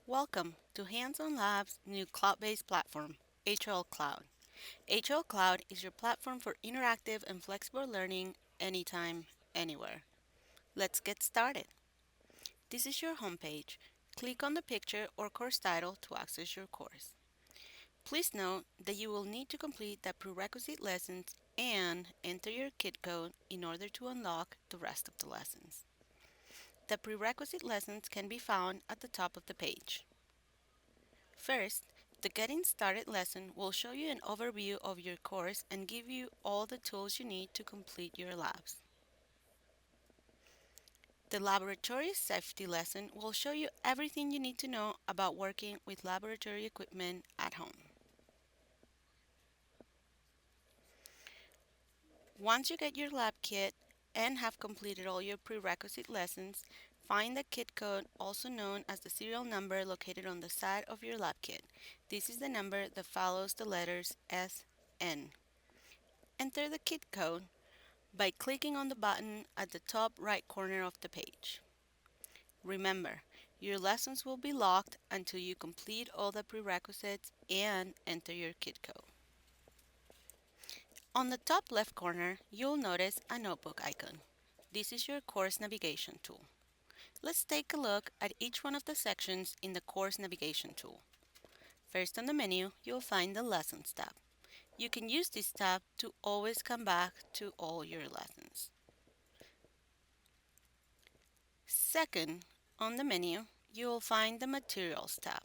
Welcome to Hands-on Labs' new cloud-based platform, HOLcloud. HOLcloud is your platform for interactive and flexible learning anytime, anywhere. Let's get started. This is your homepage. Click on the picture or course title to access your course. Please note that you will need to complete the prerequisite lessons and enter your kit code in order to unlock the rest of the lessons. The prerequisite lessons can be found at the top of the page. First, the Getting Started lesson will show you an overview of your course and give you all the tools you need to complete your labs. The Laboratory Safety lesson will show you everything you need to know about working with laboratory equipment at home. Once you get your lab kit and have completed all your prerequisite lessons, find the kit code, also known as the serial number, located on the side of your lab kit. This is the number that follows the letters SN. Enter the kit code by clicking on the button at the top right corner of the page. Remember, your lessons will be locked until you complete all the prerequisites and enter your kit code. On the top left corner, you'll notice a notebook icon. This is your course navigation tool. Let's take a look at each one of the sections in the course navigation tool. First on the menu, you'll find the Lessons tab. You can use this tab to always come back to all your lessons. Second, on the menu, you will find the Materials tab.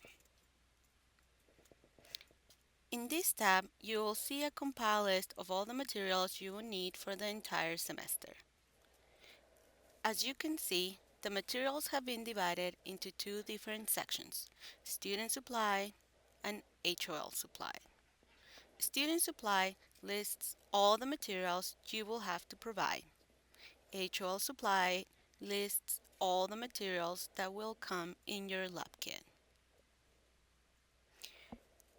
In this tab, you will see a compile list of all the materials you will need for the entire semester. As you can see, the materials have been divided into two different sections, Student Supply and HOL Supply. Student Supply lists all the materials you will have to provide. HOL Supply lists all the materials that will come in your lab kit.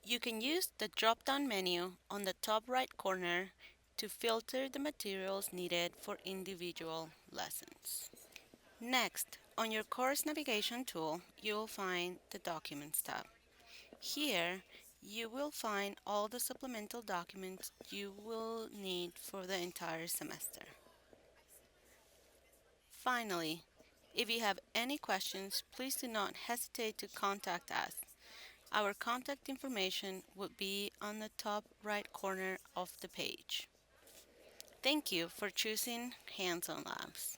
You can use the drop-down menu on the top right corner to filter the materials needed for individual lessons. Next, on your course navigation tool, you will find the Documents tab. Here, you will find all the supplemental documents you will need for the entire semester. Finally, if you have any questions, please do not hesitate to contact us. Our contact information would be on the top right corner of the page. Thank you for choosing Hands-on Labs.